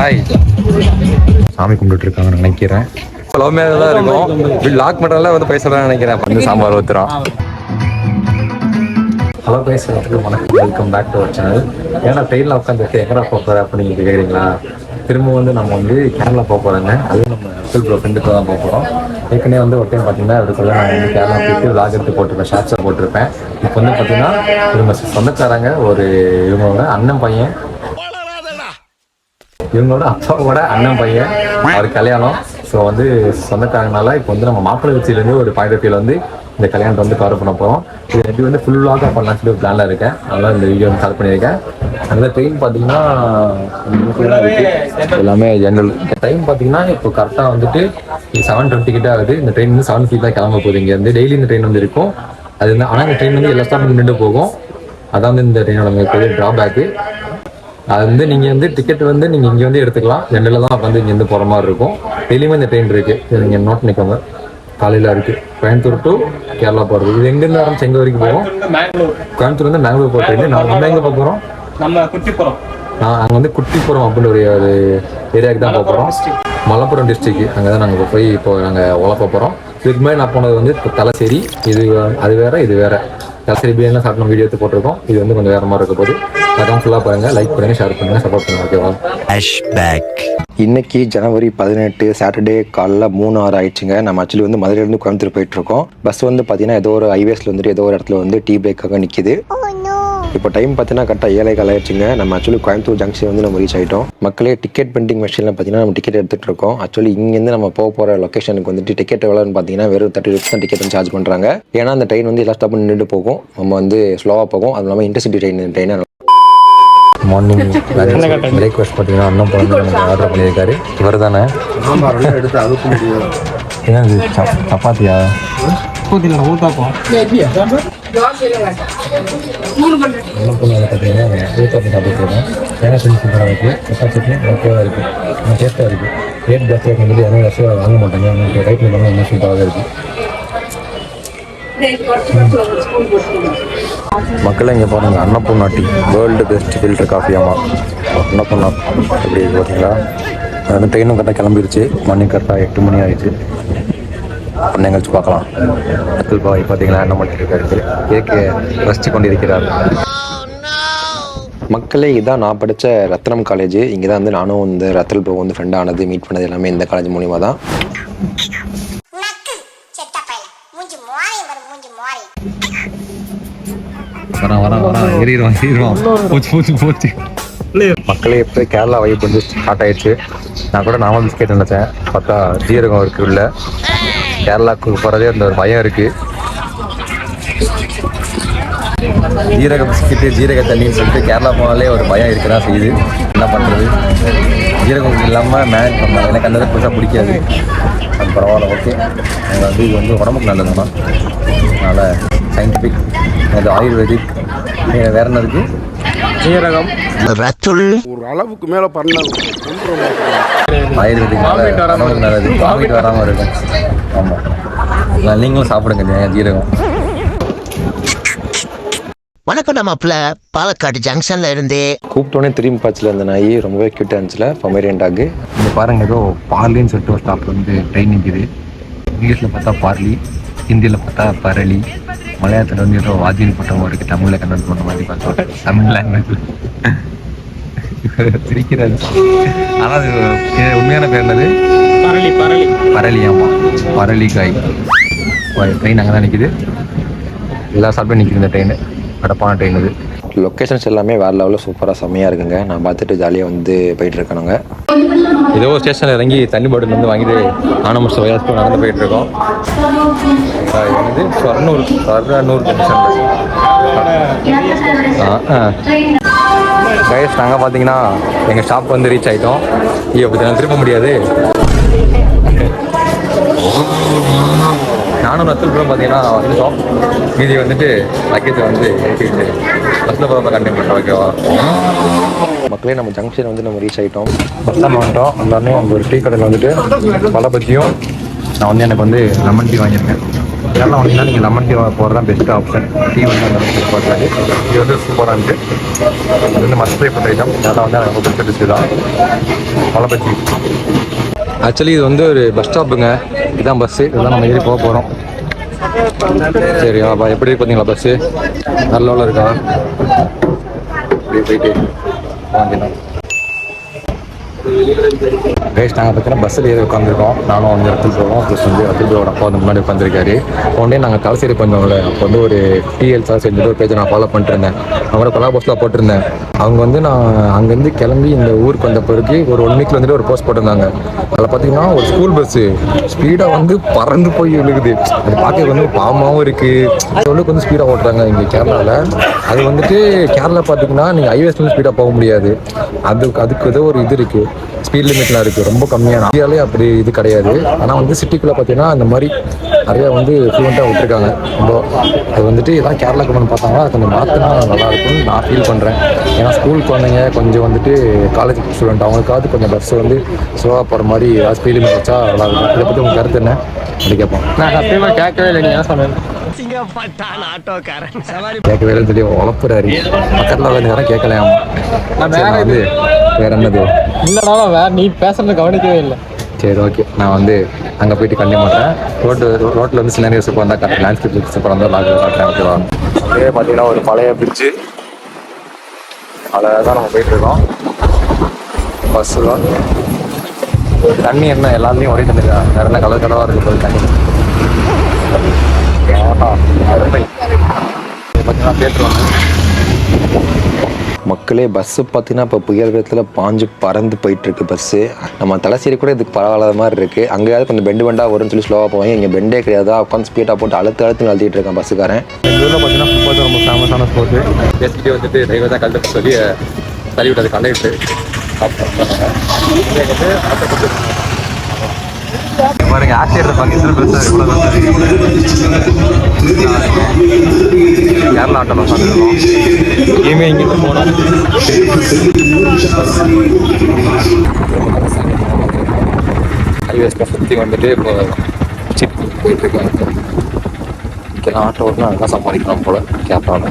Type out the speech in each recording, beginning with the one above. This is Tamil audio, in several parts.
ஹாய். சாமி கும்பிட்டு இருக்காங்கன்னு நினைக்கிறேன். லவ் மேரேஜ் தான் இருக்கும். லாக் பண்ணுறதுல வந்து பேசுகிறேன்னு நினைக்கிறேன். வந்து சாம்பார் ஊற்றுறோம். ஹலோ கைஸ், வணக்கம். Welcome back to our channel. ஏன்னா ட்ரெயினில் உட்காந்துருக்கு எங்கடா போகிற அப்படின்னு கேட்குறீங்களா? திரும்ப வந்து நம்ம வந்து கேரளா போக போகிறோங்க. அதுவும் நம்ம ப்ரோ ஃப்ரெண்டுக்கு தான் போக போகிறோம். ஏற்கனவே வந்து ஒரு டைம் பார்த்தீங்கன்னா அதுக்குள்ள நான் வந்து கேரளா போயிட்டு விளாக் எடுத்து போட்டிருப்பேன், ஷார்ட்ஸாக போட்டிருப்பேன். இப்போ வந்து பார்த்தீங்கன்னா இவங்க சொந்தக்காரங்க, ஒரு இவங்களோட அண்ணன் பையன், இவங்களோட அப்பாவோட அண்ணன் பையன், அவர் கல்யாணம். ஸோ வந்து சொந்தக்காரங்கனால இப்போ வந்து நம்ம மாப்பிள்ளை வச்சிலேருந்து ஒரு பாயிண்ட் ஆஃப் வியூவில் வந்து இந்த கல்யாணத்தை வந்து கவர் பண்ண போகிறோம். இது எப்படி வந்து ஃபுல் விளாகாக பண்ணலாம்னு சொல்லி ஒரு பிளானில் இருக்கேன். அதனால் இந்த வீடியோ வந்து ஸ்டார்ட் பண்ணியிருக்கேன். அந்த ட்ரெயின் பார்த்தீங்கன்னா எல்லாமே ஜென்ரல். டைம் பார்த்தீங்கன்னா இப்போ கரெக்டாக வந்துட்டு 7:20 கிட்ட ஆகுது. இந்த ட்ரெயின் வந்து 7:50 தான் கிளம்ப போகுது. இங்கேருந்து டெய்லி இந்த ட்ரெயின் வந்து இருக்கும். அது வந்து ஆனால் இந்த ட்ரெயின் வந்து எல்லா ஸ்டாப்பும் நின்று போகும். அதான் வந்து இந்த ட்ரெயினோட மிகப்பெரிய ட்ராபேக்கு. அது வந்து நீங்கள் வந்து டிக்கெட் வந்து நீங்கள் இங்கே வந்து எடுத்துக்கலாம். ஜென்ரலில் தான் வந்து இங்கேருந்து போகிற மாதிரி இருக்கும். டெய்லியுமே இந்த ட்ரெயின் இருக்குது. நீங்கள் நோட் பண்ணிக்கோங்க. காலையில் இருக்குது கோயம்புத்தூர் டு கேரளா போகிறது. இது எங்கேருந்து ஆரம்பிச்சு எங்கே வரைக்கும் போகும்? கோயம்புத்தூர் வந்து மேங்களூர் போகிற ட்ரெயின். நம்ம எங்கே போக போகிறோம்? நம்ம குட்டிப்புறம். அங்கே வந்து குட்டிப்புறம் அப்படின்னு ஒரு ஏரியாவுக்கு தான் போக போகிறோம். மலப்புரம் டிஸ்ட்ரிக்ட். அங்கே தான் நாங்கள் போய் இப்போ நாங்கள் உழப்ப போகிறோம். இதுக்கு முன்னாடி நான் போனது வந்து இப்போ தலசேரி. அது வேறு, இது வேறு. தலசேரி பிரியாணிலாம் சாப்பிட்டு வீடியோ எடுத்து போட்டிருக்கோம். இது வந்து கொஞ்சம் வேறு மாதிரி இருக்க போது. அதான் ஃபுல்லாக பாருங்கள், லைக் பண்ணுங்கள், ஷேர் பண்ணுங்கள், சப்போர்ட் பண்ணுங்கள். ஓகேவா? இன்னைக்கு ஜனவரி 18 சாட்டர்டே காலைல 3:06 ஆயிடுச்சுங்க. நம்ம ஆக்சுவலி வந்து மதுரையிலேருந்து கோயம்புத்தூர் போயிட்டு இருக்கோம். பஸ் வந்து பார்த்தீங்கன்னா ஏதோ ஒரு ஹைவேஸ்ல வந்துட்டு ஏதோ ஒரு இடத்துல வந்து டீ பிரேக்காக நிற்கிது. இப்போ டைம் பார்த்தீங்கன்னா கரெக்டாக 7:15 ஆயிடுச்சுங்க. நம்ம ஆக்சுவலி கோயம்புத்தூர் ஜங்ஷன் வந்து நம்ம ரீச் ஆகிட்டோம். மக்களே, டிக்கெட் பிரிண்டிங் மிஷினில் பார்த்தீங்கன்னா நம்ம டிக்கெட் எடுத்துகிட்டு இருக்கோம். ஆக்சுவலி இங்கேருந்து நம்ம போகிற லொக்கேஷனுக்கு வந்துட்டு டிக்கெட் எவ்வளோன்னு பார்த்தீங்கன்னா வெறும் 30 rupees தான் டிக்கெட் வந்து சார்ஜ் பண்ணுறாங்க. ஏன்னா அந்த ட்ரெயின் வந்து எல்லா ஸ்டாப்பும் நின்றுட்டு போகும். நம்ம வந்து ஸ்லோவாக போகும். அது இல்லாமல் இன்டர்சிட்டி ட்ரெயின். மார்னிங் பிரேக்ஃபாஸ்ட் பார்த்தீங்கன்னா அண்ணன் பழம் நமக்கு ஆர்டர் பண்ணியிருக்காரு. இவர் தானே எடுத்து அதுக்க முடியும். ஏன் சப்பாத்தியா? ஊத்தாப்பம் அண்ணன் பொண்ணு பார்த்தீங்கன்னா ஊத்தாப்பம் சாப்பிட்டுருக்கோம். தேங்காய் சட்னி சூப்பராக இருக்குது. தக்காளி சட்னி ஓகேவாக இருக்குது. இன்னும் டேஸ்ட்டாக இருக்குது. ரேட் ஜாஸ்தியாக இருக்கும்போது யாரும் ரசியாக வாங்க மாட்டாங்க. எனக்கு ரைட் பண்ணாமல் இன்னும் சூப்பராக இருக்குது. மக்கள் இங்கே பாருங்கள், Annapoorna the world best filter coffee. ஆமாம், அன்னபூர்ணா எப்படி பார்த்தீங்களா? அது வந்து ட்ரெயினும் கரெக்டாக கிளம்பிருச்சு. மணி கரெக்டாக 8 மணி ஆயிடுச்சு. உடனே கழிச்சு பார்க்கலாம். அத்துல் பாய் பார்த்தீங்களா என்ன பண்ணிட்டு இருக்காரு? கேக்கு ரசித்து கொண்டிருக்கிறார். மக்களே, இதான் நான் படித்த ரத்னம் காலேஜ். இங்கே தான் வந்து நானும் இந்த ரத்தல் ப்ரோ வந்து ஃப்ரெண்ட் ஆனது, மீட் பண்ணது எல்லாமே இந்த காலேஜ் மூலிமா தான். மக்களே, இப்போ கேரளா வைப் வந்து ஸ்டார்ட் ஆயிடுச்சு. நான் கூட நாம பிஸ்கெட் நினைச்சேன், பார்த்தா ஜீரகம் இருக்கு உள்ள. கேரளாவுக்கு போகிறதே அந்த ஒரு பயம் இருக்கு. ஜீரக பிஸ்கெட்டு, ஜீரக தண்ணின்னு சொல்லிட்டு கேரளா போனாலே ஒரு பயம் இருக்குதான் செய்யுது. என்ன பண்ணுறது? ஜீரகம் இல்லாமல் மேனேஜ் பண்ணலாம். எனக்கு அந்த புதுசாக பிடிக்காது. அது பரவாயில்ல, ஓகே. எனக்கு வந்து இது வந்து உடம்புக்கு நல்லதுண்ணா. அதனால் சயின்டிஃபிக், அது ஆயுர்வேதிக், வேற என்ன இருக்குது? ஜீரகம் ஒரு அளவுக்கு மேலே பண்ண ஆயுர்வேதிக் நல்லது. வாமிட் வராமல் இருக்கும். ஆமாம், நீங்களும் சாப்பிடுங்க ஜீரகம். வணக்கம். நம்மள பாலக்காடு ஜங்ஷன்ல இருந்து கூப்பிட்டோன்னே திரும்பி பாய்ச்சில் இருந்த நாய் ரொம்பவே க்யூட்டாக இருந்துச்சுல, பொமேரியன் டாக். இங்கே பாருங்கள், ஏதோ பார்லின்னு சொல்லிட்டு ஒரு ஸ்டாப்பில் வந்து ட்ரெயின் நிற்கிது. இங்கிலீஷில் பார்த்தா பார்லி, ஹிந்தியில் பார்த்தா பரளி, மலையாளத்தில் வந்து ஏதோ வாத்தியம் போட்ட மாதிரி இருக்குது. தமிழில் கன்வெர்ட் பண்ண மாதிரி பார்த்தோம். தமிழ் லாங்குவேஜ் சிரிக்கிறது. ஆனால் அது உண்மையான பேர் என்னது? பரளி. ஆமாம், பரளிக்காய். ட்ரெயின் அங்கே தான் நிற்கிது. எல்லா ஸ்டாப்பிலும் நிற்கிது இந்த ட்ரெயின். கடப்பான ட்ரெயின் இது. லொக்கேஷன்ஸ் எல்லாமே வேறு லெவலில் சூப்பராக செம்மையாக இருக்குங்க. நான் பார்த்துட்டு ஜாலியாக வந்து போயிட்டு இருக்கணுங்க. ஏதோ ஸ்டேஷனில் இறங்கி தண்ணி பாட்டில் வந்து வாங்கிட்டு ஆனமர்ஸ் வயசு நடந்து போயிட்டு இருக்கோம். இது ஸ்வர்ணூர் ஜங்ஷனில். கைஸ், நாங்கள் பார்த்தீங்கன்னா எங்கள் ஸ்டாப் வந்து ரீச் ஆகிட்டோம். இப்படி நான் திரும்ப முடியாது. நானும் ரத்தல் கூட பார்த்தீங்கன்னா வந்துட்டோம். மீதி வந்துட்டு லக்கேஜை வந்து ஏற்றிட்டு பஸ்ஸில் போகிறப்ப கண்டிப்பாக பண்ணுறோம். ஓகேவா? மக்களே, நம்ம ஜங்ஷன் வந்து நம்ம ரீச் ஆகிட்டோம். பஸ் ஸ்டாண்ட் வந்துட்டோம். எல்லாருமே அந்த ஒரு டீ கடையில் வந்துட்டு பல பற்றியும் நான் வந்து எனக்கு வந்து லெமன் டீ வாங்கியிருக்கேன். கேரளா வந்தீங்கன்னா நீங்கள் லெமன் டீ போகிறது தான் பெஸ்ட் ஆப்ஷன். டீ வந்து அந்த அளவுக்கு பார்த்தாது. இது வந்து சூப்பராக இருந்துச்சு. இது வந்து மஸ்ட் ட்ரை பண்ணுற ஐட்டம். கேரளா வந்து எனக்கு பிடிச்ச டிஷ் தான் மலை பஜ்ஜி. ஆக்சுவலி இது வந்து ஒரு பஸ் ஸ்டாப்புங்க. இதுதான் பஸ்ஸு. இதுதான் நம்ம ஏறி போக போகிறோம். சரி அப்பா எப்படி பார்த்தீங்களா பஸ்ஸு நல்ல லெவலில் இருக்கா? அப்படியே போயிட்டு வாங்கிடலாம். கைஸ் நாங்கள் பார்த்தீங்கன்னா பஸ்ஸில் ஏறி உட்காந்துருக்கோம். நானும் வந்து இடத்துல போவோம். ப்ளஸ் வந்து அப்துல்லோட அப்பா வந்து முன்னாடி உட்காந்துருக்காரு. ஒன்றே நாங்கள் கலசேரி பண்ணோம்ல, அப்போ வந்து ஒரு டிஎல் சார் செஞ்சு ஒரு பேஜை நான் ஃபாலோ பண்ணிட்டு இருந்தேன். அவங்களோட கொலா போஸ்ட்லாம் போட்டிருந்தேன். அவங்க வந்து நான் அங்கேருந்து கிளம்பி இந்த ஊருக்கு வந்த பிறகு ஒரு 1 வீக்கில் வந்துட்டு ஒரு போஸ்ட் போட்டிருந்தாங்க. அதில் பார்த்தீங்கன்னா ஒரு ஸ்கூல் பஸ்ஸு ஸ்பீடாக வந்து பறந்து போய் விழுகுது. அது பார்க்க வந்து பாவமாகவும் இருக்குது. அளவுக்கு வந்து ஸ்பீடாக ஓட்டுறாங்க இங்கே கேரளாவில். அது வந்துட்டு கேரளா பார்த்தீங்கன்னா நீங்கள் ஹைவேஸ்ல ஸ்பீடாக போக முடியாது. அதுக்கு ஏதோ ஒரு இது இருக்குது, ஸ்பீட் லிமிட்லாம் இருக்குது ரொம்ப கம்மியான. இந்தியாவிலே அப்படி இது கிடையாது. ஆனால் வந்து சிட்டிக்குள்ளே பார்த்தீங்கன்னா அந்த மாதிரி நிறையா வந்து ஃப்ளூவெண்ட்டாக விட்டுருக்காங்க. ரொம்ப அது வந்துட்டு இதான் கேரளா கவர்மெண்ட் பார்த்தாங்கன்னா அது கொஞ்சம் மாற்றினா நல்லாயிருக்கும்னு நான் ஃபீல் பண்ணுறேன். ஏன்னா ஸ்கூல் குழந்தைங்க கொஞ்சம் வந்துட்டு காலேஜ் ஸ்டூடெண்ட் அவங்களுக்காவது கொஞ்சம் பஸ் வந்து ஸ்லோவாக போகிற மாதிரி ஏதாவது ஸ்பீட் லிமிட் வச்சா நல்லாயிருக்கும். இதை பற்றி உங்கள் கருத்து என்ன அப்படி கேட்போம். நான் சத்தியமாக கேட்கவே இல்லை. நீங்கள் சொன்னேன் கேட்கவே இல்லைன்னு சொல்லி உழப்புறாரு. பக்கத்தில் உள்ள நேரம் கேட்கலையாமா. நான் வந்து வேற என்னது இல்லைனாலும் வேற நீ பேசுறது கவனிக்கவே இல்லை. சரி ஓகே, நான் வந்து அங்கே போயிட்டு கண்டிப்பாக மாட்டேன். ரோட்டில் வந்து சின்ன சூப்பர் வந்தால் கரெக்ட் லேண்ட்ஸ்கேப் சூப்பர் வந்தால் லாக் காட்டுறேன். ஓகேவா? அப்படியே பார்த்தீங்கன்னா ஒரு பழைய பிரிட்ஜு அதில் தான் நம்ம போயிட்டுருக்கோம். பஸ்ஸில் தண்ணி என்ன எல்லாத்துலேயும் ஒரே தண்ணி தான், வேறு என்ன கலர் கலராக இருக்குது போது தண்ணி. அருமை. பார்த்தீங்கன்னா தேட்டர் மக்களே பஸ்ஸு பார்த்தீங்கன்னா இப்போ புயல் வேகத்தில் பாஞ்சு பறந்து போயிட்டுருக்கு பஸ்ஸு. நம்ம தலசேரி கூட இதுக்கு பரவாயில்லாத மாதிரி இருக்குது. அங்கேயாவது கொஞ்சம் பெண்டாக வரும்னு சொல்லி ஸ்லோவாக போவாங்க. இங்கே பெண்டே கிடையாது. உட்காந்து ஸ்பீடாக போட்டு அழுத்து அழுத்திட்டு இருக்கான் பஸ்ஸுக்காரன். எங்கள் ஊரில் பார்த்தீங்கன்னா ஃபுட்பால் ரொம்ப ஃபேமஸான ஸ்போர்ட்ஸ். பேசிக்கிட்டே வந்துட்டு டிரைவர் தான் கலந்து சொல்லி தள்ளி விட்டது கண்டக்டர் பாருங்க. ஆக்சிடென்ட் கேரளா ஆட்டோல உட்காந்துருக்கோம். இனிமேல் இங்கிட்டு போனோம். ஹைவேஸ்ல சுற்றி வந்துட்டு இப்போ சிப் போயிட்டு இருக்காங்க. இங்கெல்லாம் ஆட்டோ ஓட்டினா அதுதான் சம்பாதிக்கலாம் போல கேரளாவில்.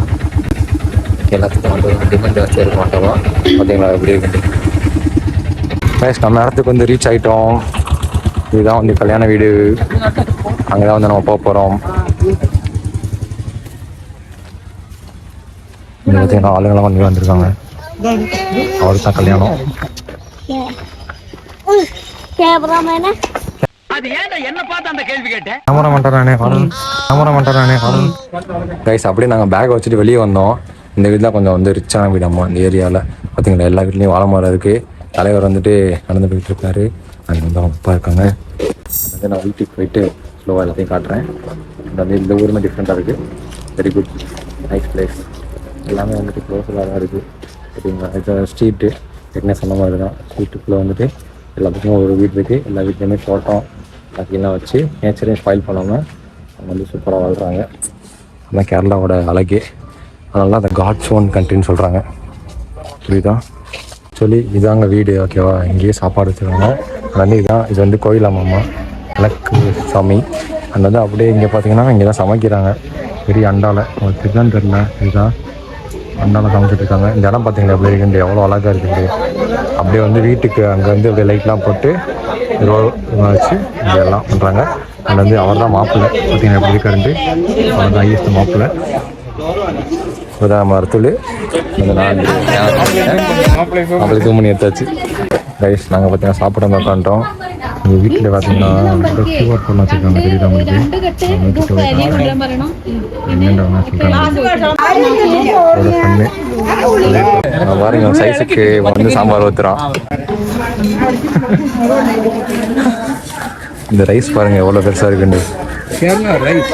எல்லாத்துக்கும் வந்து டிமாண்ட் ஜாஸ்தியாக இருக்கும் ஆட்டோவா. பார்த்தீங்களா எப்படி இருக்கு? நம்ம இடத்துக்கு வந்து ரீச் ஆகிட்டோம். இதுதான் வந்து கல்யாண வீடு. அங்கே தான் வந்து நம்ம போக போகிறோம். இங்கே பார்த்தீங்கன்னா ஆளுங்கெல்லாம் வந்து வந்திருக்காங்க. அவருக்கு தான் கல்யாணம். கைஸ் அப்படியே நாங்கள் பேக்கை வச்சுட்டு வெளியே வந்தோம். இந்த வீட்டில் கொஞ்சம் வந்து ரிச்சான வீடு. அம்மா இந்த ஏரியாவில் பார்த்தீங்களா எல்லா வீட்லேயும் வாழை மரம் இருக்குது. தலைவர் வந்துட்டு நடந்து போயிட்டு இருக்காரு. அங்கே வந்து அவங்க அப்பா இருக்காங்க. வந்து நான் வீட்டுக்கு போயிட்டு ஸ்லோவாக எல்லாத்தையும் காட்டுறேன். வந்து இந்த ஊருமே டிஃப்ரெண்ட்டாக இருக்குது. Very good nice place. எல்லாமே வந்துட்டு க்ளோஸாக தான் இருக்குது. சரிங்களா? இது ஸ்ட்ரீட்டு ஏற்கனவே சொன்ன மாதிரி தான். ஸ்ட்ரீட்டுக்குள்ளே வந்துட்டு எல்லாத்துக்கும் ஒரு வீடு இருக்குது. எல்லா வீட்லேயுமே தோட்டம் எல்லாத்தையும் வச்சு நேச்சரையும் ஸ்பாயில் பண்ணாமல் அவங்க வந்து சூப்பராக வாழ்கிறாங்க. அதுதான் கேரளாவோட அழகே. அதனால தான் அந்த காட்ஸ் ஓன் கண்ட்ரின்னு சொல்கிறாங்க. புரியுதா? சொல்லி இதாங்க வீடு. ஓகேவா? இங்கேயே சாப்பாடு வச்சுருக்காங்க. அது வந்து இது வந்து கோயிலாமாம்மா விளக்கு சாமி. அது வந்து அப்படியே இங்கே பார்த்தீங்கன்னா இங்கே தான் சமைக்கிறாங்க. பெரிய அண்டாவில் உங்களுக்கு இதுதான் தெரில. இதுதான் அண்டாவில் சமைச்சிட்டு இருக்காங்க. இந்த இடம் பார்த்தீங்களா எப்படி இருக்குது? எவ்வளோ அழகாக இருக்குது. அப்படியே வந்து வீட்டுக்கு அங்கே வந்து அப்படியே லைட்லாம் போட்டு வச்சு இங்கே எல்லாம் பண்ணுறாங்க. அது வந்து அவர் தான் மாப்பிள்ளை. பார்த்தீங்கன்னா எப்படி இருக்காருன்ட்டு அவர் தான் ஹையஸ்ட் மாப்பிள்ளை. மருத்துவ நம்மளுக்கு மணி எடுத்தாச்சு. ரைஸ் நாங்கள் பார்த்தீங்கன்னா சாப்பிட உட்காந்துட்டோம். எங்கள் வீட்டில் பார்த்தீங்கன்னா QR கோட் வச்சுருக்காங்க. தெரியுது நம்மளுக்கு என்னென்ன பாருங்க சைஸுக்கு வந்து சாம்பார் ஊற்றுறோம். இந்த ரைஸ் பாருங்கள் எவ்வளோ பெருசாக இருக்குண்டு. கேரளா ரைஸ்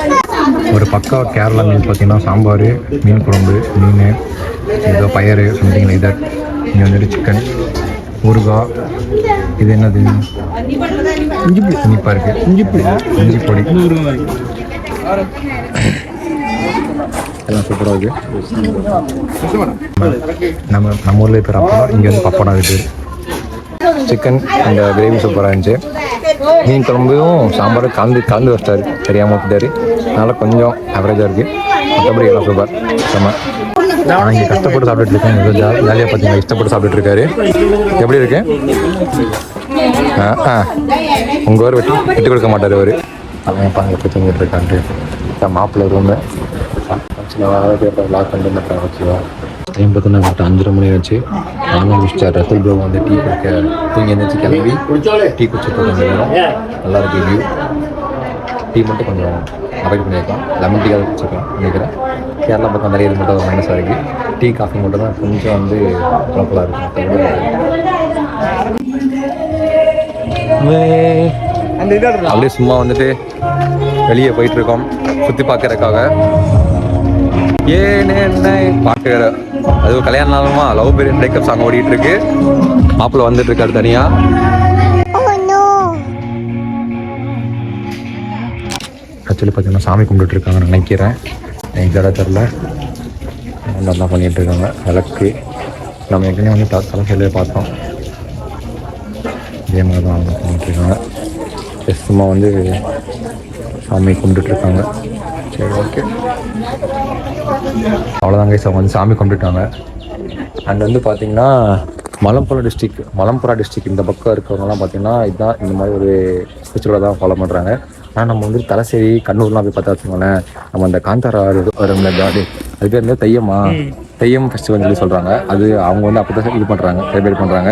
ஒரு பக்கா கேரளா மீன் பார்த்தீங்கன்னா சாம்பார், மீன் குழம்பு, மீன் ஏதோ பயறு சம்திங் இதை. இங்கே வந்துட்டு சிக்கன், ஊறுகாய். இது என்னது? இனிப்பாக இருக்குது. இஞ்சி பொடி எல்லாம் சூப்பராக இருக்குது. நம்ம ஊரில் இருக்கிற அப்பா இங்கே வந்து பப்படம் இருக்குது. சிக்கன் அந்த கிரேவி சூப்பராக இருந்துச்சு. மீன் குழம்பும் சாம்பாரும் கலந்து வச்சிட்டாரு, தெரியாமல் ஊற்றிட்டாரு. அதனால் கொஞ்சம் ஆவரேஜாக இருக்குது. மற்றபடி எல்லாம் சூப்பர் செம்ம. ஆனால் இங்கே கஷ்டப்பட்டு சாப்பிட்டுட்டு இருக்கேன். ஜாலியாக பார்த்தீங்கன்னா இஷ்டப்பட்டு சாப்பிட்டுட்டு இருக்காரு. எப்படி இருக்கு? உங்கள் ஊர் விட்டு கொடுக்க மாட்டார் அவர். அவன் பாங்க எப்படி தூங்கிட்டு இருக்கான்ட்டு மாப்பிள்ளை ரூமு லாக் பண்ணிட்டு மாட்டாங்க. ஓகேவா, டைம் பார்த்தீங்கன்னா கரெக்டாக 5:30 மணி ஆச்சு. நானும் முடிச்சிட்டேன். ரத்தல் ப்ரோ வந்து டீ குடிக்க தூங்கி எழுந்திரிச்சு கிளம்பி டீ குடிச்சிட்டு நல்லா இருக்கு வியூ. டீ மட்டும் கொஞ்சம் அவாய்ட் பண்ணியிருக்கோம். லெமன் டீ குடிச்சிருக்கோம் நினைக்கிறேன். கேரளா பக்கம் நிறைய இது மட்டும் ஒரு மைனஸாக இருக்குது. டீ காஃபி மட்டும் தான் கொஞ்சம் வந்து ப்ராப்பராக இருக்கும். அப்படியே சும்மா வந்துட்டு வெளியே போயிட்டு இருக்கோம் சுற்றி பார்க்கறதுக்காக. என்ன பாட்டு அது கல்யாண நாளுமா லவ் பிரேக்கப் சாங் ஓடிட்டு இருக்கு. மாப்பிள்ள வந்துட்டு இருக்காரு தனியா. ஆக்சுவலி பார்த்தீங்கன்னா சாமி கும்பிட்டு இருக்காங்க நினைக்கிறேன். எனக்கு தர தெரில. நல்லா பண்ணிட்டு இருக்காங்க. விளக்கு நம்ம ஏற்கனவே வந்து தலைசையிலே பார்த்தோம். இதே மாதிரி தான் அவங்க பண்ணிட்டு இருக்காங்க. சும்மா வந்து சாமி கும்பிட்டு இருக்காங்க. சரி, ஓகே, அவ்வளோதாங்க. அவங்க வந்து சாமி கும்பிட்டுட்டாங்க. அண்ட் வந்து பார்த்தீங்கன்னா மலம்புரா டிஸ்ட்ரிக் இந்த பக்கம் இருக்கிறவங்கலாம் பார்த்தீங்கன்னா இதுதான் இந்த மாதிரி ஒரு ஸ்பிரிச்சுவலாக தான் ஃபாலோ பண்ணுறாங்க. ஆனால் நம்ம வந்து தலைசேரி கண்ணூர்லாம் போய் பார்த்தா வச்சுக்கோங்களேன், நம்ம அந்த காந்தாரா வரும்ல காடு, அது பேர் வந்து தெய்யம் ஃபெஸ்டிவல் சொல்லி சொல்கிறாங்க. அது அவங்க வந்து அப்போ தான் இது பண்ணுறாங்க, செலிப்ரேட் பண்ணுறாங்க.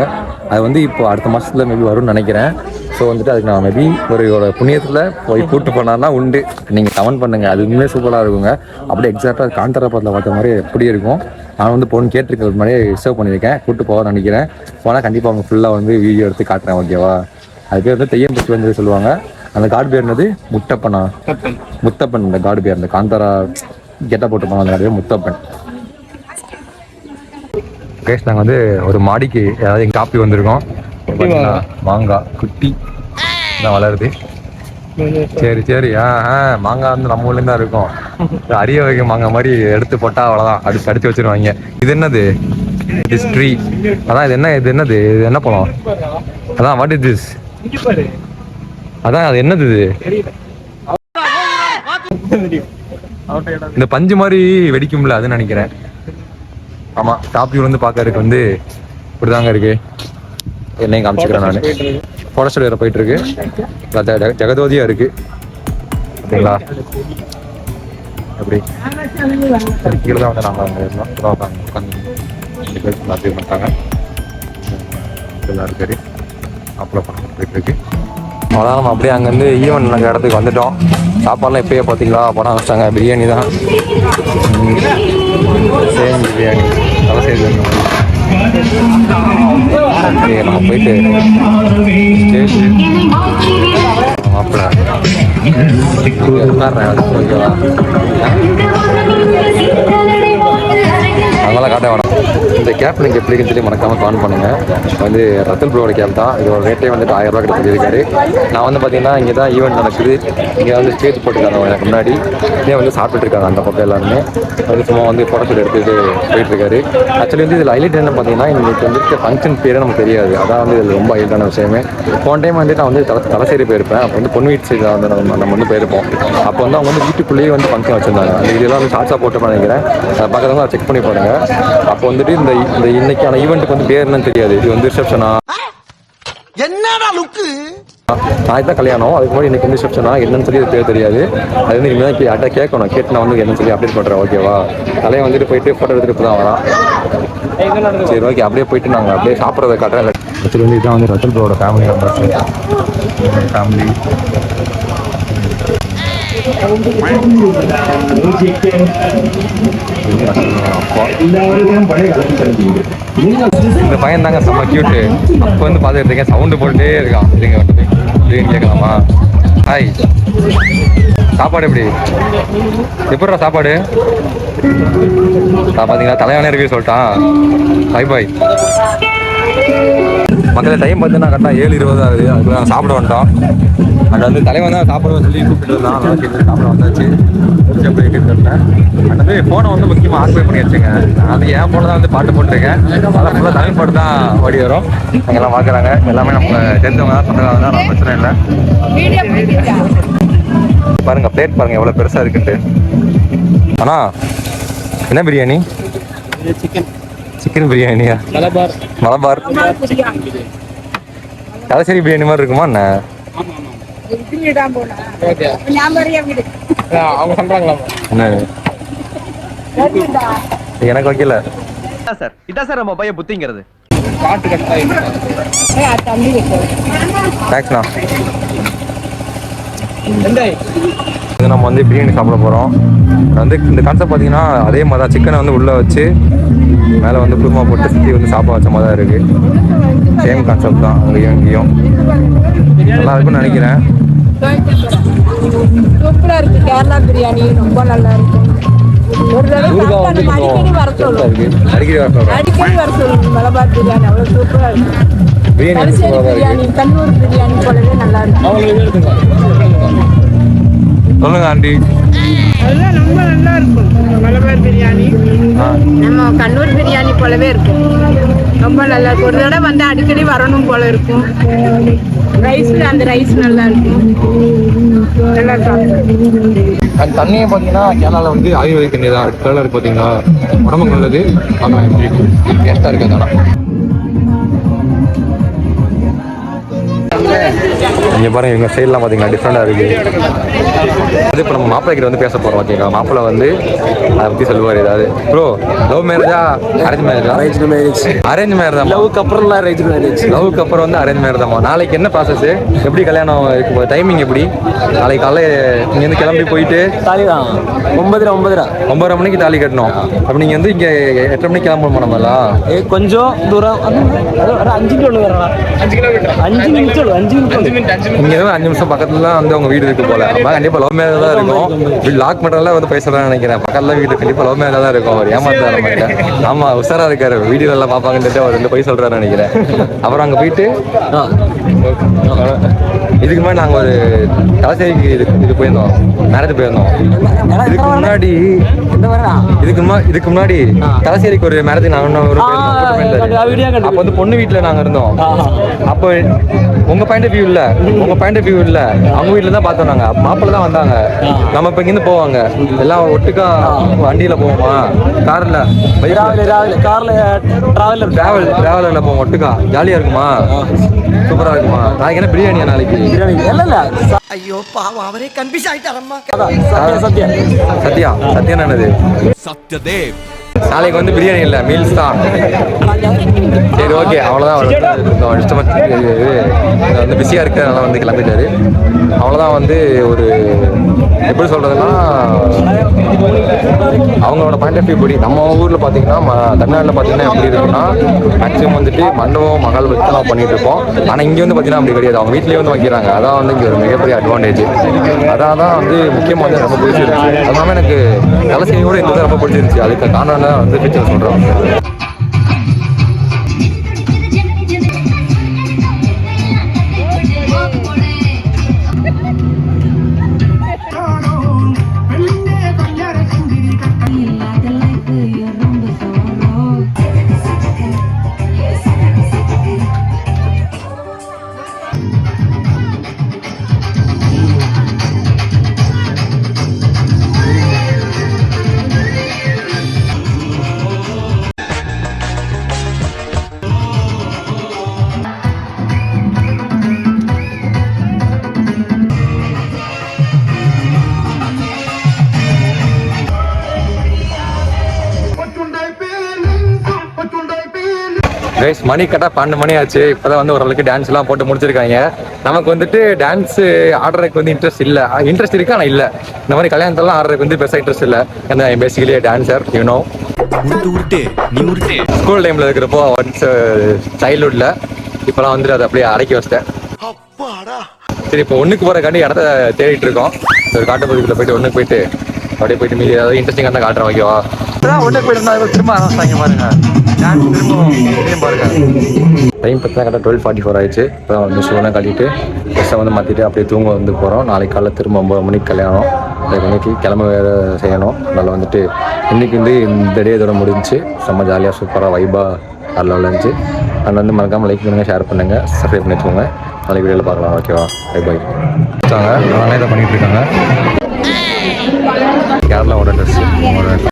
அது வந்து இப்போ அடுத்த மாதத்தில் மேபி வரும்னு நினைக்கிறேன். ஸோ வந்துட்டு அதுக்கு நான் மேபி ஒரு புண்ணியத்தில் போய் கூப்பிட்டு போனார்னா உண்டு. நீங்கள் கமெண்ட் பண்ணுங்கள், அது உண்மையே சூப்பராக இருக்குங்க. அப்படியே எக்ஸாக்டாக காந்தாரா படத்தில் பார்த்த மாதிரி எப்படி இருக்கும். நான் வந்து போகணுன்னு கேட்டிருக்க முன்னாடியே ரிசர்வ் பண்ணியிருக்கேன். கூப்பிட்டு போக நினைக்கிறேன். போனால் கண்டிப்பாக அவங்க ஃபுல்லாக வந்து வீடியோ எடுத்து காட்டுறேன். ஓகேவா, அது பேர் வந்து தெய்யம் ஃபெஸ்டிவல் வந்து சொல்லுவாங்க. அந்த காடு பேர் என்னது? முத்தப்பன். இந்த காடு பேர் இந்த காந்தாரா கெட்ட போட்டுப்பாங்க அந்த காடு முத்தப்பன். கேஸ் நாங்கள் வந்து ஒரு மாடிக்கு ஏதாவது எங்கள் காப்பி வந்திருக்கோம். மாங்காய் குட்டி தான் வளருது. சரி. மாங்காய் வந்து நம்ம ஊர்லேருந்து தான் இருக்கும். அரிய வகை மாங்காய் மாதிரி எடுத்து போட்டால் அவ்வளோதான், அடிச்சு வச்சிருவாங்க. இது என்னது? ட்ரீ. அதான் இது என்னது? இது என்ன பழம்? அதான் வாட் இஸ் திஸ்? அதான் அது என்னது? இது இந்த பஞ்சு மாதிரி வெடிக்கும்ல, அதுன்னு நினைக்கிறேன். ஆமா, டாப் வியூ வந்து பார்க்கறதுக்கு வந்து இப்படிதாங்க இருக்கு. என்னையும் காமிச்சுக்கிறேன் நான். ஃபாரஸ்ட் வேற போயிட்டு இருக்கு. ஜெகதோதியா இருக்கு அப்படிங்களா? எப்படி கீழே தான் வந்து நாங்கள் அங்கே இருந்தோம். உட்காந்து பண்ணிட்டாங்க எல்லாரும். சரி, அப்புறம் போயிட்டு இருக்கு. அவ்வளோதான். நம்ம அப்படியே அங்கேருந்து ஈவெண்ட் நாங்கள் இடத்துக்கு வந்துட்டோம். சாப்பாடுலாம் இப்போயே பார்த்தீங்களா படம் வச்சிட்டாங்க. பிரியாணி தான், சேம் பிரியாணி, நல்லா செய்து. நம்ம போயிட்டு மாப்பிள்ள ஓகேவா, அதனால காட்ட வேணாம். இந்த கேப் நீங்கள் எப்படி சொல்லி மறக்காமல் கால் பண்ணுங்கள். வந்து ரத்தல் ப்ரோட கேப் தான். இதோட ரேட்டே வந்துட்டு 1000 ரூபா கிட்ட சொல்லியிருக்காரு. நான் வந்து பார்த்தீங்கன்னா இங்கே தான் ஈவெண்ட் நடக்குது. இங்கே வந்து ஸ்டேஜ் போட்டுருக்காங்க எனக்கு முன்னாடி. இதே வந்து சாப்பிட்டுட்டு இருக்காங்க அந்த பக்கம் எல்லாருமே. வந்து சும்மா வந்து ஃபோட்டோ ஷூட் எடுத்துகிட்டு போயிட்டுருக்காரு. ஆக்சுவலி வந்து இதில் ஹைலைட் என்ன பார்த்தீங்கன்னா, இன்னைக்கு வந்துட்டு ஃபங்க்ஷன் பேரே நமக்கு தெரியாது. அதான் வந்து இதில் ரொம்ப ஹைலைட்டான விஷயமே. போன டைம் வந்து நான் வந்து தலைசேரி போயிருப்பேன். அப்போ வந்து பொண்ணு வீட்டு சைடில் வந்து நம்ம வந்து போயிருப்போம். அப்போ வந்து அவங்க வந்து வீட்டுக்குள்ளேயே வந்து ஃபங்க்ஷன் வச்சுருந்தாங்க. அந்த இதெல்லாம் வந்து ஷார்ட்ஸாக போட்டு நினைக்கிறேன். அதை பார்க்குறவங்க அதை செக் பண்ணி பாருங்க. அப்போ வந்துட்டு இந்த இன்னைக்கான ஈவெண்ட்டுக்கு வந்து பேர் என்னன்னு தெரியாது. இது வந்து ரிசப்ஷனா நாளைக்கு தான் கல்யாணம். அதுக்கு முன்னாடி இன்னைக்கு வந்து ரிசப்ஷனா என்னன்னு சொல்லி அது பேர் தெரியாது. அது வந்து இனிமேல் யார்ட்ட கேட்கணும். கேட்டு நான் வந்து என்னன்னு சொல்லி அப்டேட் பண்ணுறேன். ஓகேவா, தலையை வந்துட்டு போயிட்டு ஃபோட்டோ எடுத்துகிட்டு தான் வரான். சரி, ஓகே, அப்படியே போயிட்டு நாங்கள் அப்படியே சாப்பிட்றத காட்டுறேன். ஆக்சுவலி வந்து இதுதான் வந்து ரத்தல் ப்ரோட ஃபேமிலி மெம்பர்ஸ். ஃபேமிலி இந்த பையன் தாங்க செம்ம கியூட்டு. அப்போ வந்து பார்த்துட்டு இருக்கேன், சவுண்டு போட்டுட்டே இருக்கான். இல்லைங்க இல்லைன்னு கேட்கலாமா? ஹாய், சாப்பாடு எப்படிடா சாப்பாடு? பார்த்தீங்களா, தலையானே ரிவ்யூ சொல்லிட்டான். பாய். மக்கள் டைம் பார்த்தீங்கன்னா கரெக்டாக 7:20 ஆகுது. அதுக்குள்ள நாங்கள் சாப்பிட வந்துட்டோம். அது வந்து தலைவன் தான் சாப்பிடுவோம் சொல்லி கூப்பிட்டு இருந்தான். நல்லா கேட்டு சாப்பிட வந்தாச்சு. முடிச்சு போய் கேட்டு அது வந்து ஃபோனை வந்து முக்கியமாக ஆக்குபை பண்ணி வச்சுங்க. அது என் ஃபோனை தான் வந்து பாட்டு போட்டிருக்கேன். அதெல்லாம் ஃபுல்லாக தமிழ் பாட்டு தான் ஓடி வரும். அங்கெல்லாம் பார்க்குறாங்க. எல்லாமே நம்ம தெரிஞ்சவங்க தான் சொந்தக்காரங்க தான். நம்ம பிரச்சனை இல்லை. பாருங்க பிளேட் பாருங்க எவ்வளோ பெருசாக இருக்குன்ட்டு. அண்ணா என்ன பிரியாணி? சிக்கன் பிரியாணியா? மலபார் தலைச்சேரி பிரியாணி மாதிரி இருக்குமா என்ன? அவங்க சொல்றாங்களா? என்ன எனக்கு வைக்கல சார். இதான் சார் நம்ம பையன் புத்திங்கிறது. பாட்டு கட்டாயம் தேங்க்ஸ்ண்ணா. இது நம்ம வந்து பிரியாணி சாப்பிட போகிறோம். வந்து இந்த கான்செப்ட் பார்த்தீங்கன்னா அதே மாதிரி தான். சிக்கனை வந்து உள்ளே வச்சு மேலே வந்து குருமா போட்டு சுற்றி வந்து சாப்பிட வச்ச மாதிரி தான் இருக்குது. சேம் கான்செப்ட் தான் அங்கேயும் இங்கேயும். நல்லா இருக்குன்னு நினைக்கிறேன். சூப்பரா இருக்கு. கேரளா பிரியாணி ரொம்ப நல்லா இருக்கும். ஒரு தடவை ஊறுகாய் வந்து சாப்பிட்டா நம்ம அடிக்கடி வர கொஞ்சம் சொல்லுவோம். இருக்கு. அடிக்கடி வர சொல்கிறேன். அடிக்கடி வர சொல்லுவோம். மலபார் பிரியாணி அவ்வளவு சூப்பரா இருக்கு. பிரியாணி வந்து தலசேரி சூப்பராக பிரியாணி, இருக்கு. கண்ணூர் பிரியாணி போலவே நல்லா இருக்கு. அவங்களுக்கு எடுத்துங்க. சொல்லுங்க ஆண்டி. அதெல்லாம் ரொம்ப நல்லா இருக்கும். மலபார் பிரியாணி நம்ம கண்ணூர் பிரியாணி போலவே இருக்கும். ரொம்ப நல்லா இருக்கும். ஒரு தடவை வந்து அடிக்கடி வரணும் போல இருக்கும். ரைஸ் அந்த ரைஸ் நல்லா இருக்கும். நல்லா சாப்பிடும். அந்த தண்ணியை பார்த்தீங்கன்னா கேரளாவில் வந்து ஆயுர்வேதிக் தண்ணி தான். கலர் இருக்கு பார்த்தீங்களா, உடம்புக்கு நல்லது. ஆனால் எப்படி இருக்கும் டேஸ்ட்டாக இருக்குது. அதனால் இங்கே பாருங்க இவங்க ஸ்டைல்லாம் பார்த்தீங்கன்னா டிஃப்ரெண்டாக இருக்குது. அது இப்போ நம்ம மாப்பிள்ளை கிட்ட வந்து பேச போகிறோம். ஓகேங்களா, மாப்பிள்ளை வந்து அதை பற்றி சொல்லுவார் ஏதாவது. ப்ரோ லவ் மேரேஜா அரேஞ்ச் மேரேஜா? அரேஞ்ச் மேரேஜ் தான். லவ்க்கு அப்புறம் அரேஞ்ச் மேரேஜ். லவ்க்கு அப்புறம் வந்து அரேஞ்ச் மேரேஜ் தான். நாளைக்கு என்ன ப்ராசஸ், எப்படி கல்யாணம் இருக்கும், டைமிங் எப்படி? நாளைக்கு காலை இங்கேருந்து கிளம்பி போயிட்டு தாலி தான் 9:30 மணிக்கு தாலி கட்டணும். அப்போ நீங்கள் வந்து இங்கே 8:30 மணிக்கு கிளம்பணுமா நம்மளாம்? கொஞ்சம் தூரம் 5 கிலோமீட்டர் 5 நிமிஷம் 5 நிமிஷம் இங்கே தான் 5 நிமிஷம் பக்கத்துல தான் வந்து அவங்க வீடு இருக்கு போல. அப்போ கண்டிப்பாக லவ் மேரேஜ் தான் இருக்கும். வீடு லாக் பண்ணுறதுலாம் வந்து பேசுகிறேன் நினைக்கிறேன். பக்கத்தில் வீடு கண்டிப்பாக லவ் மேரேஜ் தான் இருக்கும். அவர் ஏமாத்தாரு நம்ம. ஆமாம் உஷாரா இருக்காரு. வீடியோ எல்லாம் பார்ப்பாங்கன்ட்டு அவர் 2 போய் சொல்கிறாரு நினைக்கிறேன். அப்புறம் அங்கே போயிட்டு இதுக்கு முன்னாடி நாங்கள் ஒரு தலைச்சேரிக்கு இது போயிருந்தோம், மேரேஜ் போயிருந்தோம். இதுக்கு முன்னாடி தலைச்சேரிக்கு ஒரு மேரேஜ் நாங்கள் அப்போ வந்து பொண்ணு வீட்டில் நாங்கள் இருந்தோம். அப்போ உங்க பாயிண்ட் ஆஃப் வியூ இல்ல, அவங்க வீட்டில் தான் பார்த்தோம். நாங்கள் மாப்பிள்ளை தான் வந்தாங்க. நம்ம இப்போ இங்கேருந்து போவாங்க எல்லாம் ஒட்டுக்கா வண்டியில போவோமா, கார்ல டிராவலர்ல போவோம் ஒட்டுக்கா. ஜாலியா இருக்குமா, சூப்பரா இருக்குமா? நாளைக்கு என்ன பிரியாணியா? நாளைக்கு ஐயோ பாவம் அவரே கன்ஃபியூஸ் ஆயிட்டாரம்மா. சத்யா என்னது? சத்யதேவ். நாளைக்கு வந்து பிரியாணி இல்லை, மீல்ஸ் தான். சரி ஓகே, அவ்வளோதான். இஷ்டமாக வந்து பிஸியாக இருக்கு, அதெல்லாம் வந்து கிளம்பிட்டாரு. அவ்வளோதான். வந்து ஒரு எப்படி சொல்கிறதுன்னா அவங்களோட பாயிண்ட் ஆஃப் வியூ படி. நம்ம ஊரில் பார்த்தீங்கன்னா தமிழ்நாட்டில் பார்த்தீங்கன்னா எப்படி இருக்குன்னா மேக்ஸிமம் வந்துட்டு மண்டபம் மகள் வச்சு தான் பண்ணிட்டு இருக்கோம். ஆனால் இங்கே வந்து பார்த்தீங்கன்னா அப்படி கிடையாது. அவங்க வீட்லேயே வந்து வைக்கிறாங்க. அதான் வந்து இங்கே ஒரு மிகப்பெரிய அட்வான்டேஜ். அதான் வந்து முக்கியமாக வந்து ரொம்ப பிடிச்சிருந்துச்சு. அதனால எனக்கு தலைசேரியோட இந்த ரொம்ப பிடிச்சிருந்துச்சு. அதுக்கு காரணம் வந்து பிக்சர் சொல்கிறோம். கைஸ் மணி கரெக்டாக 12 மணி ஆச்சு. இப்போதான் வந்து ஓரளவுக்கு டான்ஸ் எல்லாம் போட்டு முடிச்சிருக்காங்க. நமக்கு வந்துட்டு டான்ஸ் ஆடுறதுக்கு வந்து இன்ட்ரெஸ்ட் இருக்கு, ஆனால் இல்லை. இந்த மாதிரி கல்யாணத்தெல்லாம் ஆடுறதுக்கு வந்து பெருசாக இன்ட்ரெஸ்ட் இல்லை. ஏன்னா பேசிக்கலி டான்ஸர் யூனோ. ஸ்கூல் டைம்ல இருக்கிறப்போ ஒன்ஸ் சைல்ட்ஹுட்ல, இப்போலாம் வந்துட்டு அதை அப்படியே அடக்கி வச்சிட்டேன். சரி இப்போ ஒன்றுக்கு போகிறக்காண்டி இடத்த தேடிட்டு இருக்கோம். ஒரு காட்டுப்பகுதிக்குள்ள போயிட்டு ஒன்றுக்கு போயிட்டு அப்படியே போயிட்டு மீதி ஏதாவது இன்ட்ரெஸ்டிங்காக தான் காட்டுறோம். ஓகேவா? ஒன்றுக்கு போயிட்டு திரும்ப ஆரம்பிச்சாங்க பாருங்க. டான்ஸ் திரும்ப பாருங்க. டைம் பார்த்தா கரெக்டாக 12:44 ஆயிடுச்சு. இப்போ தான் வந்து ஷூலாம் கட்டிட்டு ட்ரெஸ்ஸை வந்து மாற்றிட்டு அப்படியே தூங்க வந்து போகிறோம். நாளைக்கு காலையில் திரும்ப 9 மணிக்கு கல்யாணம். அதுக்கு இன்னைக்கு கிளம்ப வேறு செய்யணும். அதனால் வந்துட்டு இன்றைக்கி வந்து இந்த டே இதோட முடிஞ்சு. செம்ம ஜாலியாக சூப்பராக வைபாக அதில் விளைஞ்சி. அதில் வந்து மறக்காமல் லைக் பண்ணுங்கள், ஷேர் பண்ணுங்கள், சப்ஸ்கிரைப் பண்ணி வச்சுக்கோங்க. நாளைக்கு வீடியோவில் பார்க்கலாம். ஓகேவா? Bye bye. அதனால் இதை பண்ணிகிட்டு இருக்காங்க. கேரளாவோட ட்ரெஸ்ஸு